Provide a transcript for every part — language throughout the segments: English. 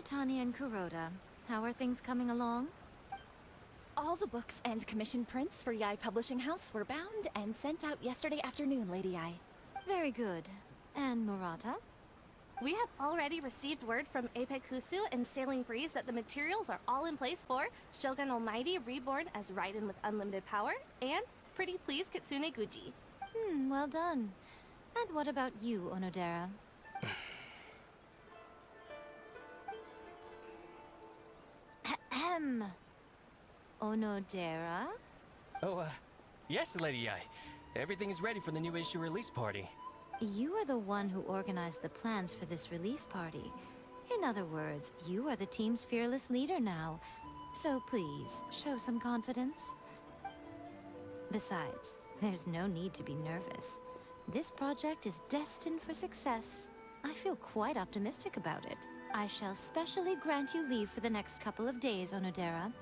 Tani and Kuroda. How are things coming along? All the books and commission prints for Yai Publishing House were bound and sent out yesterday afternoon, Lady Yai. Very good. And Murata? We have already received word from Apekusu and Sailing Breeze that the materials are all in place for Shogun Almighty Reborn as Raiden with Unlimited Power and Pretty Please Kitsune Guji. Well done. And what about you, Onodera? Ahem. Onodera? Oh, yes, Lady Yai. Everything is ready for the new issue release party. You are the one who organized the plans for this release party. In other words, you are the team's fearless leader now. So please, show some confidence. Besides, there's no need to be nervous. This project is destined for success. I feel quite optimistic about it. I shall specially grant you leave for the next couple of days, Onodera.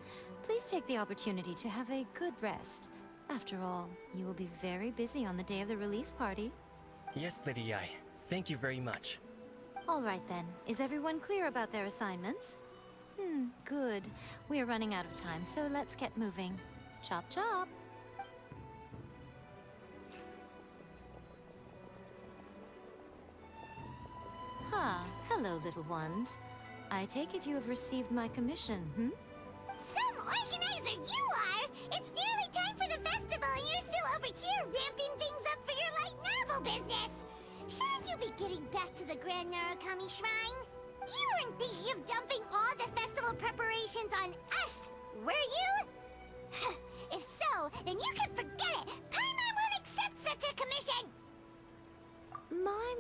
Please take the opportunity to have a good rest. After all, you will be very busy on the day of the release party. Yes, Lady Yai. Thank you very much. All right then. Is everyone clear about their assignments? Good. We are running out of time, so let's get moving. Chop chop! Hello, little ones. I take it you have received my commission, Some organizer you are! It's nearly time for the festival and you're still over here ramping things up for your light novel business! Shouldn't you be getting back to the Grand Narukami Shrine? You weren't thinking of dumping all the festival preparations on us, were you? If so, then you can forget it! Paimon won't accept such a commission!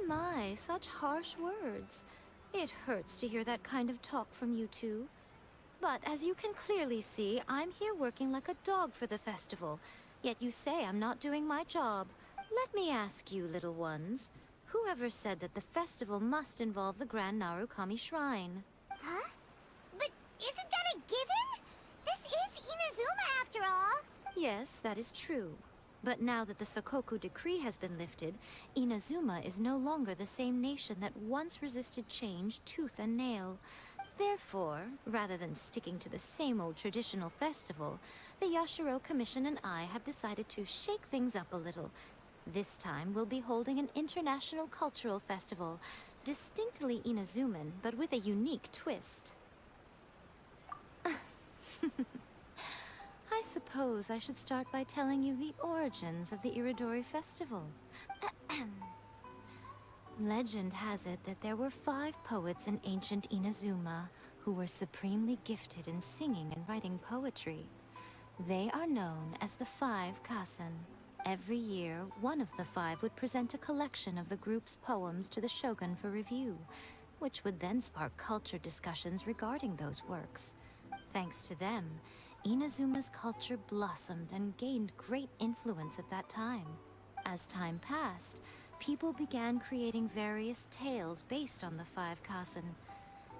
My, such harsh words. It hurts to hear that kind of talk from you two. But as you can clearly see, I'm here working like a dog for the festival. Yet you say I'm not doing my job. Let me ask you, little ones. Whoever said that the festival must involve the Grand Narukami Shrine? Huh? But isn't that a given? This is Inazuma after all. Yes, that is true. But now that the Sokoku decree has been lifted, Inazuma is no longer the same nation that once resisted change tooth and nail. Therefore, rather than sticking to the same old traditional festival, the Yashiro Commission and I have decided to shake things up a little. This time we'll be holding an international cultural festival, distinctly Inazuman, but with a unique twist. I suppose I should start by telling you the origins of the Iridori Festival. Legend has it that there were 5 poets in ancient Inazuma who were supremely gifted in singing and writing poetry. They are known as the 5 Kasen. Every year, one of the 5 would present a collection of the group's poems to the shogun for review, which would then spark culture discussions regarding those works. Thanks to them, Inazuma's culture blossomed and gained great influence at that time. As time passed, people began creating various tales based on the 5 Kasen.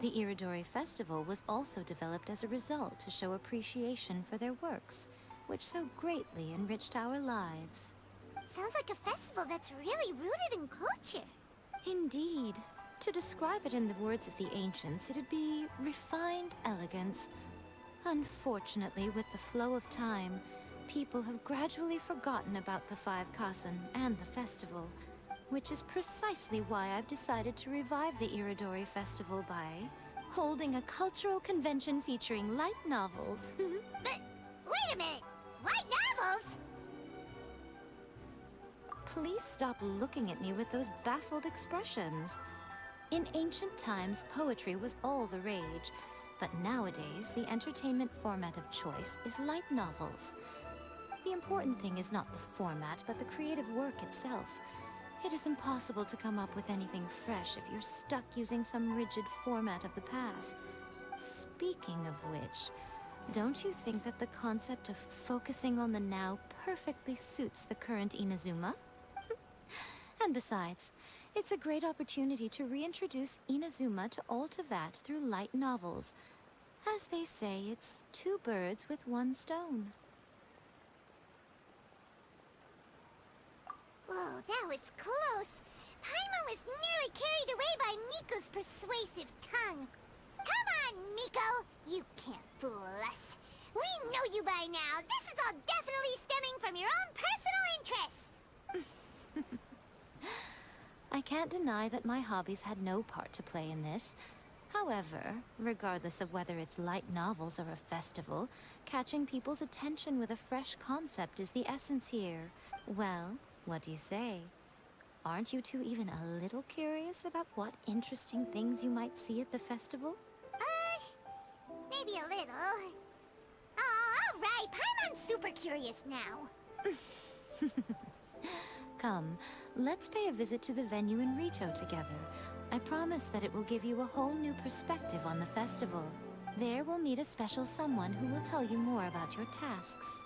The Iridori Festival was also developed as a result to show appreciation for their works, which so greatly enriched our lives. Sounds like a festival that's really rooted in culture. Indeed. To describe it in the words of the ancients, it'd be refined elegance. Unfortunately, with the flow of time, people have gradually forgotten about the 5 Kasen and the festival, which is precisely why I've decided to revive the Iridori Festival by holding a cultural convention featuring light novels. But wait a minute! Light novels? Please stop looking at me with those baffled expressions. In ancient times, poetry was all the rage. But nowadays, the entertainment format of choice is light novels. The important thing is not the format, but the creative work itself. It is impossible to come up with anything fresh if you're stuck using some rigid format of the past. Speaking of which, don't you think that the concept of focusing on the now perfectly suits the current Inazuma? And besides, it's a great opportunity to reintroduce Inazuma to all Teyvat through light novels. As they say, it's 2 birds with 1 stone. Whoa, that was close. Paimon was nearly carried away by Miku's persuasive tongue. Come fool us. We know you by now. This is all definitely stemming from your own personal interests. I can't deny that my hobbies had no part to play in this. However, regardless of whether it's light novels or a festival, catching people's attention with a fresh concept is the essence here. Well, what do you say? Aren't you two even a little curious about what interesting things you might see at the festival? Maybe a little. Oh, all right. Paimon's super curious now. Come, let's pay a visit to the venue in Rito together. I promise that it will give you a whole new perspective on the festival. There we'll meet a special someone who will tell you more about your tasks.